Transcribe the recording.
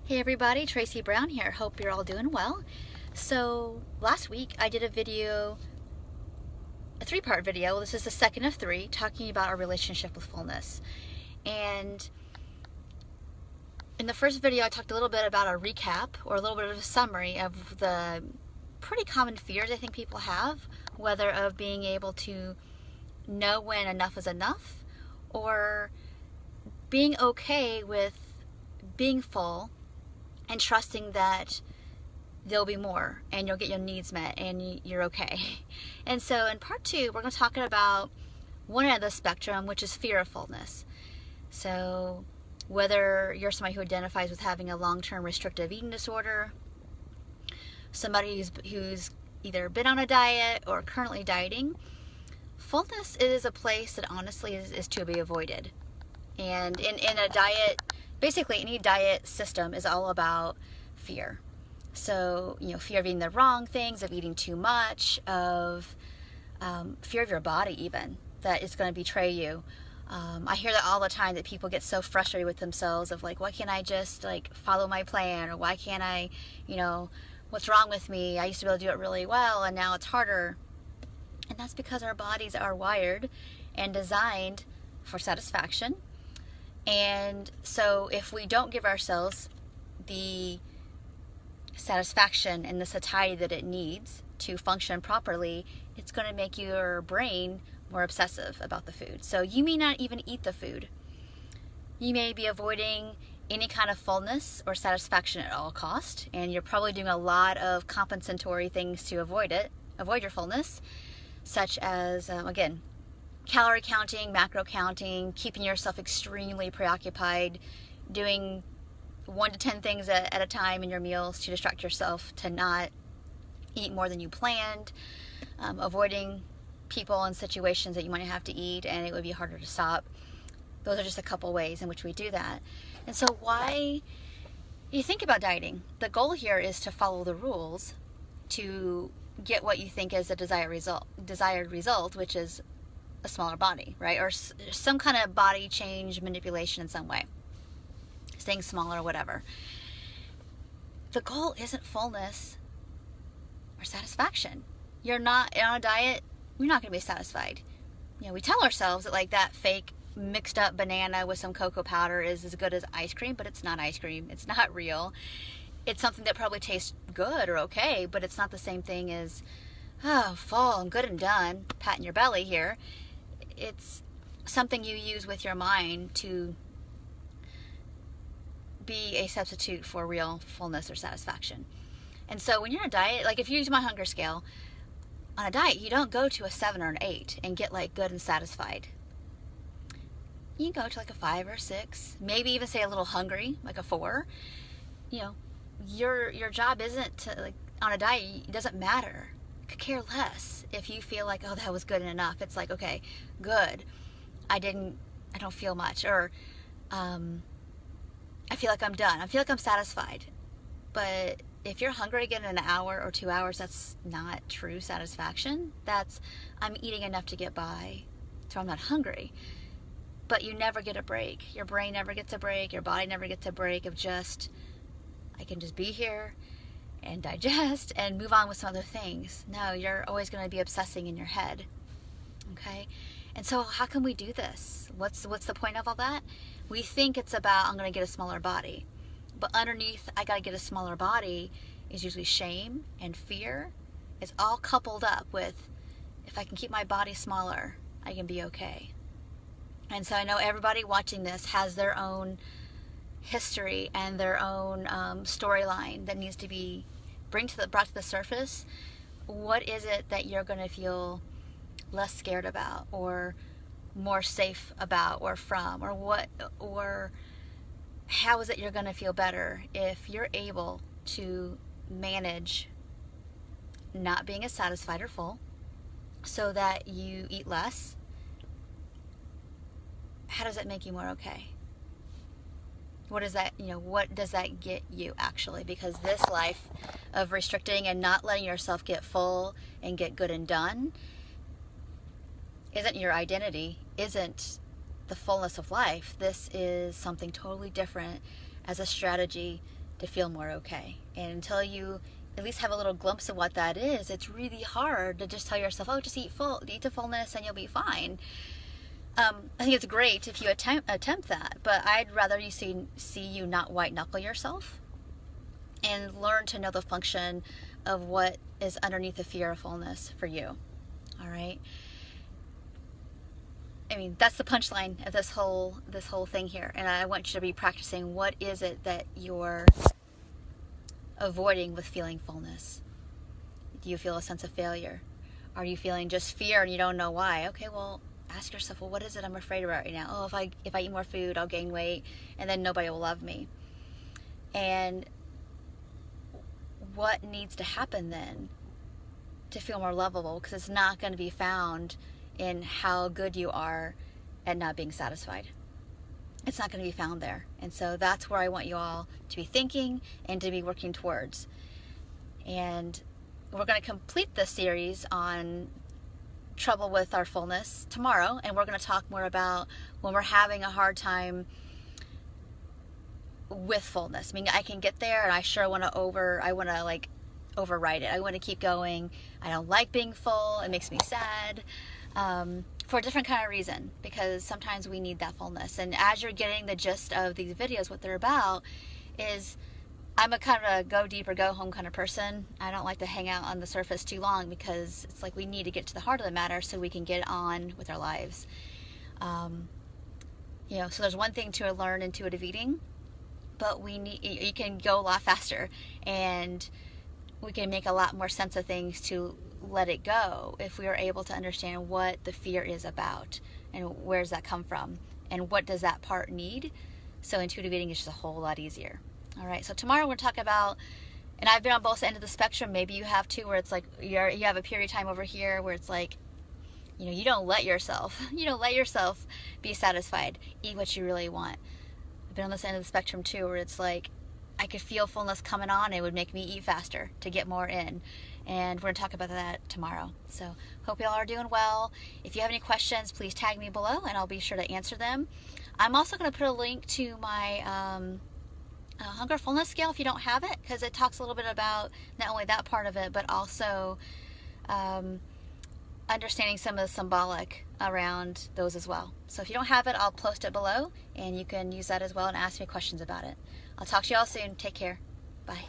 Hey everybody, Tracy Brown here. Hope you're all doing well. So last week I did a three-part video. This is the second of three, talking about our relationship with fullness. And in the first video I talked a little bit about a recap or a little bit of a summary of the pretty common fears I think people have, whether of being able to know when enough is enough or being okay with being full and trusting that there'll be more and you'll get your needs met and you're okay. And so in part two, we're going to talk about one end of the spectrum, which is fear of fullness. So whether you're somebody who identifies with having a long-term restrictive eating disorder, somebody who's either been on a diet or currently dieting, fullness is a place that honestly is to be avoided. And in a diet, basically any diet system is all about fear. So, fear of eating the wrong things, of eating too much, of fear of your body even, that it's going to betray you. I hear that all the time, that people get so frustrated with themselves of like, why can't I just follow my plan? Or why can't I, what's wrong with me? I used to be able to do it really well and now it's harder. And that's because our bodies are wired and designed for satisfaction. And so if we don't give ourselves the satisfaction and the satiety that it needs to function properly, it's going to make your brain more obsessive about the food. So you may not even eat the food. You may be avoiding any kind of fullness or satisfaction at all cost, and you're probably doing a lot of compensatory things to avoid your fullness, such as, again, calorie counting, macro counting, keeping yourself extremely preoccupied, doing 1 to 10 things at a time in your meals to distract yourself, to not eat more than you planned, avoiding people and situations that you might have to eat and it would be harder to stop. Those are just a couple ways in which we do that. And so why you think about dieting, the goal here is to follow the rules to get what you think is a desired result, which is a smaller body, right? Or some kind of body change manipulation in some way, staying smaller or whatever. The goal isn't fullness or satisfaction. You're not on a diet, you're not going to be satisfied. We tell ourselves that that fake mixed up banana with some cocoa powder is as good as ice cream, but it's not ice cream. It's not real. It's something that probably tastes good or okay, but it's not the same thing as, oh, full, I'm good and done, patting your belly here. It's something you use with your mind to be a substitute for real fullness or satisfaction. And so when you're on a diet, if you use my hunger scale, on a diet, you don't go to a 7 or an 8 and get good and satisfied. You can go to a 5 or 6, maybe even say a little hungry, a 4. Your job isn't to, on a diet, it doesn't matter. Could care less if you feel oh, that was good enough. It's okay, good, I don't feel much, or I feel like I'm done, I feel like I'm satisfied. But if you're hungry again in an hour or 2 hours, that's not true satisfaction. That's, I'm eating enough to get by, so I'm not hungry. But you never get a break. Your brain never gets a break, your body never gets a break of just, I can just be here and digest and move on with some other things. No, you're always going to be obsessing in your head. Okay? And so how can we do this? What's the point of all that? We think it's about, I'm going to get a smaller body. But underneath, I got to get a smaller body, is usually shame and fear. It's all coupled up with, if I can keep my body smaller, I can be okay. And so I know everybody watching this has their own history and their own storyline that needs to be brought to the surface. What is it that you're going to feel less scared about, or more safe about, or from, or how is it you're going to feel better if you're able to manage not being as satisfied or full so that you eat less? How does that make you more okay? What does that get you actually? Because this life of restricting and not letting yourself get full and get good and done isn't your identity, isn't the fullness of life. This is something totally different as a strategy to feel more okay. And until you at least have a little glimpse of what that is, it's really hard to just tell yourself, oh, just eat to fullness and you'll be fine. I think it's great if you attempt that, but I'd rather you see you not white knuckle yourself and learn to know the function of what is underneath the fear of fullness for you. All right. I mean, that's the punchline of this whole thing here, and I want you to be practicing. What is it that you're avoiding with feeling fullness? Do you feel a sense of failure? Are you feeling just fear and you don't know why? Okay, well, ask yourself, well, what is it I'm afraid about right now? Oh, if I eat more food, I'll gain weight, and then nobody will love me. And what needs to happen then to feel more lovable? Because it's not going to be found in how good you are at not being satisfied. It's not going to be found there. And so that's where I want you all to be thinking and to be working towards. And we're going to complete this series on trouble with our fullness tomorrow, and we're going to talk more about when we're having a hard time with fullness. I mean, I can get there, and I sure want to override it. I want to keep going. I don't like being full. It makes me sad. For a different kind of reason, because sometimes we need that fullness. And as you're getting the gist of these videos, what they're about is, I'm a kind of a go deep or go home kind of person. I don't like to hang out on the surface too long, because it's like we need to get to the heart of the matter so we can get on with our lives. So there's one thing to learn intuitive eating, but you can go a lot faster, and we can make a lot more sense of things to let it go if we are able to understand what the fear is about and where does that come from and what does that part need. So intuitive eating is just a whole lot easier. All right, so tomorrow we're going to talk about, and I've been on both ends of the spectrum, maybe you have too, where it's like you have a period of time over here where it's like, you don't let yourself be satisfied. Eat what you really want. I've been on this end of the spectrum too, where it's like I could feel fullness coming on. It would make me eat faster to get more in. And we're going to talk about that tomorrow. So hope you all are doing well. If you have any questions, please tag me below and I'll be sure to answer them. I'm also going to put a link to my hunger fullness scale if you don't have it, because it talks a little bit about not only that part of it, but also understanding some of the symbolic around those as well. So if you don't have it, I'll post it below and you can use that as well and ask me questions about it. I'll talk to you all soon. Take care. Bye.